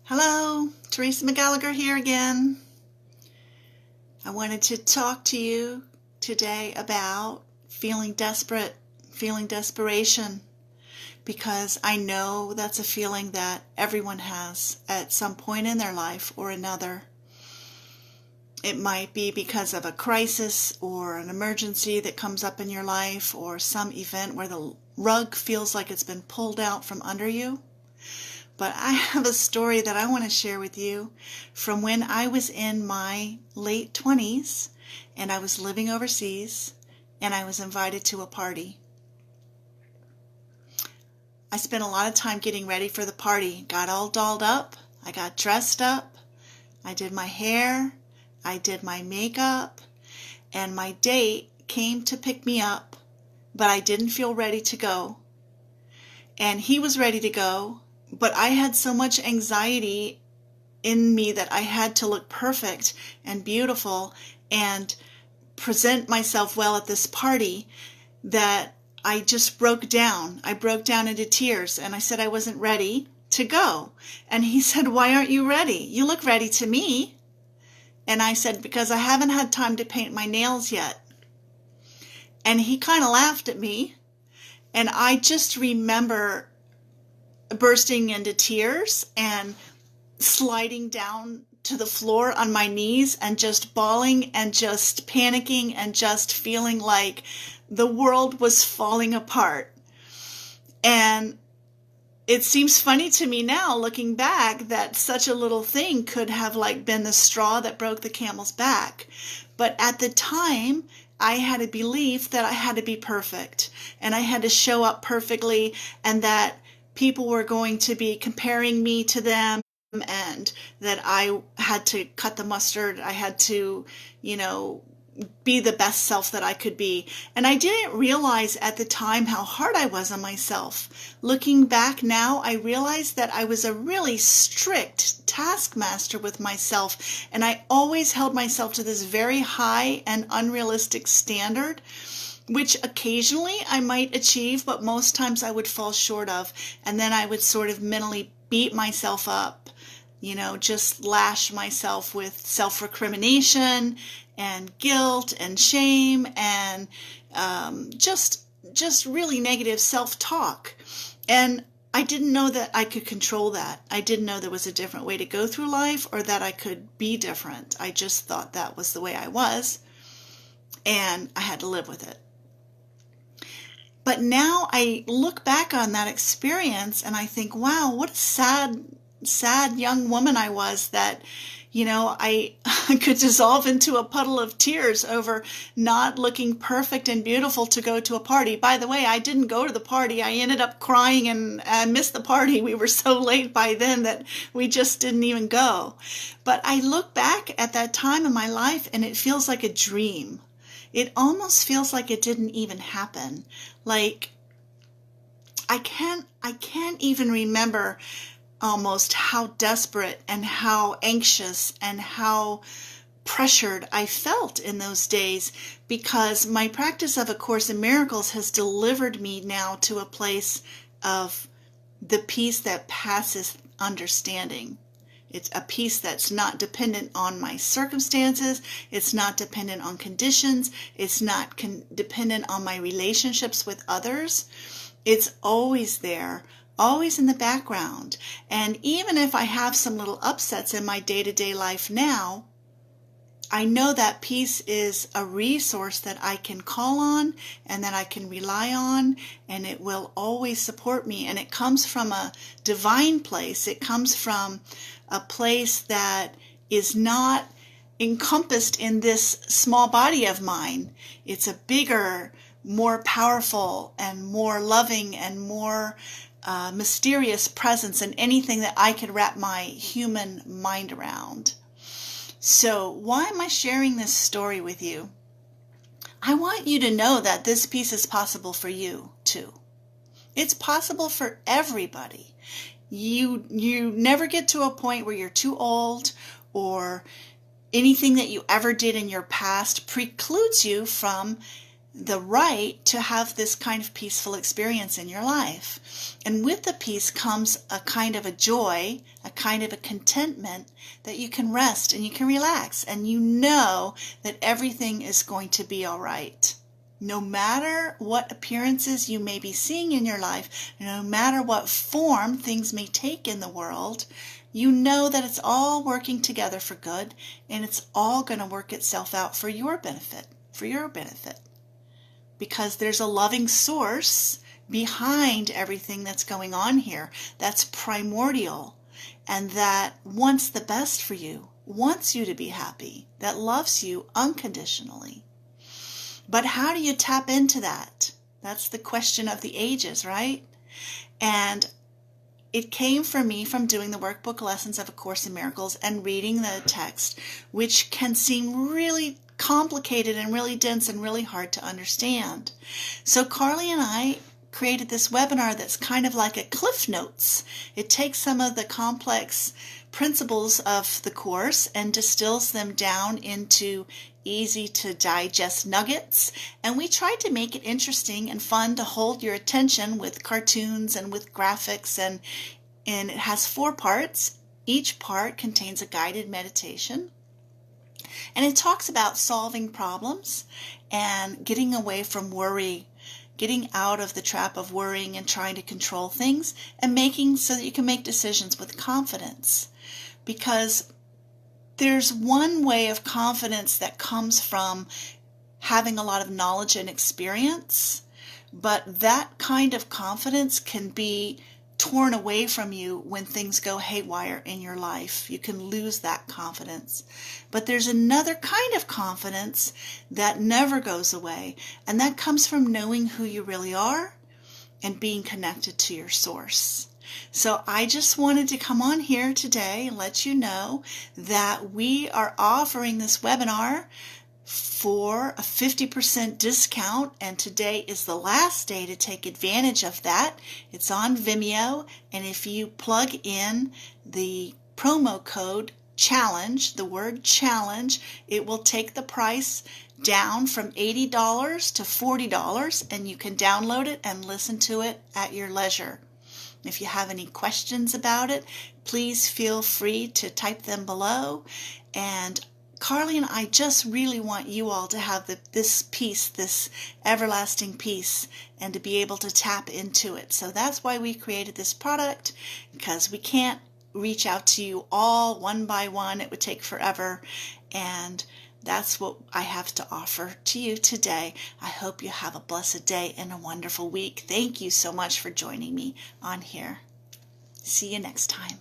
Hello, Teresa McGallicher here again. I wanted to talk to you today about feeling desperate, feeling desperation, because I know that's a feeling that everyone has at some point in their life or another. It might be because of a crisis or an emergency that comes up in your life, or some event where the rug feels like it's been pulled out from under you. But I have a story that I want to share with you from when I was in my late 20s and I was living overseas and I was invited to a party. I spent a lot of time getting ready for the party, got all dolled up, I got dressed up, I did my hair, I did my makeup, and my date came to pick me up, but I didn't feel ready to go. And he was ready to go. But I had so much anxiety in me that I had to look perfect and beautiful and present myself well at this party that I just broke down. I broke down into tears and I said I wasn't ready to go. And he said, "Why aren't you ready? You look ready to me." And I said, "Because I haven't had time to paint my nails yet." And he kind of laughed at me. And I just remember bursting into tears and sliding down to the floor on my knees and just bawling and just panicking and just feeling like the world was falling apart. And it seems funny to me now, looking back, that such a little thing could have been the straw that broke the camel's back. But at the time, I had a belief that I had to be perfect and I had to show up perfectly, and that people were going to be comparing me to them, and that I had to cut the mustard. I had to, be the best self that I could be. And I didn't realize at the time how hard I was on myself. Looking back now, I realized that I was a really strict taskmaster with myself, and I always held myself to this very high and unrealistic standard, which occasionally I might achieve, but most times I would fall short of. And then I would sort of mentally beat myself up, just lash myself with self-recrimination and guilt and shame and just really negative self-talk. And I didn't know that I could control that. I didn't know there was a different way to go through life, or that I could be different. I just thought that was the way I was, and I had to live with it. But now I look back on that experience and I think, wow, what a sad young woman I was, that, I could dissolve into a puddle of tears over not looking perfect and beautiful to go to a party. By the way, I didn't go to the party. I ended up crying and I missed the party. We were so late by then that we just didn't even go. But I look back at that time in my life and it feels like a dream. It almost feels like it didn't even happen. Like I can't even remember almost how desperate and how anxious and how pressured I felt in those days, because my practice of A Course in Miracles has delivered me now to a place of the peace that passes understanding. It's a peace that's not dependent on my circumstances. It's not dependent on conditions. It's not dependent on my relationships with others. It's always there, always in the background. And even if I have some little upsets in my day-to-day life now, I know that peace is a resource that I can call on and that I can rely on, and it will always support me. And it comes from a divine place. It comes from a place that is not encompassed in this small body of mine. It's a bigger, more powerful and more loving and more mysterious presence than anything that I could wrap my human mind around. So why am I sharing this story with you? I want you to know that this peace is possible for you too. It's possible for everybody. You never get to a point where you're too old, or anything that you ever did in your past precludes you from the right to have this kind of peaceful experience in your life. And with the peace comes a kind of a joy, a kind of a contentment that you can rest and you can relax and you know that everything is going to be all right. No matter what appearances you may be seeing in your life, no matter what form things may take in the world, you know that it's all working together for good and it's all going to work itself out for your benefit, because there's a loving source behind everything that's going on here that's primordial and that wants the best for you, wants you to be happy, that loves you unconditionally. But how do you tap into that? That's the question of the ages, right? And it came for me from doing the workbook lessons of A Course in Miracles and reading the text, which can seem really complicated and really dense and really hard to understand. So Carly and I created this webinar that's kind of like a Cliff Notes. It takes some of the complex principles of the Course and distills them down into easy to digest nuggets, and we tried to make it interesting and fun to hold your attention with cartoons and with graphics, and it has 4 parts. Each part contains a guided meditation, and it talks about solving problems and getting away from worry, getting out of the trap of worrying and trying to control things, and making so that you can make decisions with confidence. Because there's one way of confidence that comes from having a lot of knowledge and experience, but that kind of confidence can be torn away from you when things go haywire in your life. You can lose that confidence. But there's another kind of confidence that never goes away, and that comes from knowing who you really are and being connected to your source. So I just wanted to come on here today and let you know that we are offering this webinar for a 50% discount, and today is the last day to take advantage of that. It's on Vimeo, and if you plug in the promo code CHALLENGE, the word challenge, it will take the price down from $80 to $40, and you can download it and listen to it at your leisure. If you have any questions about it, please feel free to type them below. And Carly and I just really want you all to have this peace, this everlasting peace, and to be able to tap into it. So that's why we created this product, because we can't reach out to you all one by one. It would take forever. And that's what I have to offer to you today. I hope you have a blessed day and a wonderful week. Thank you so much for joining me on here. See you next time.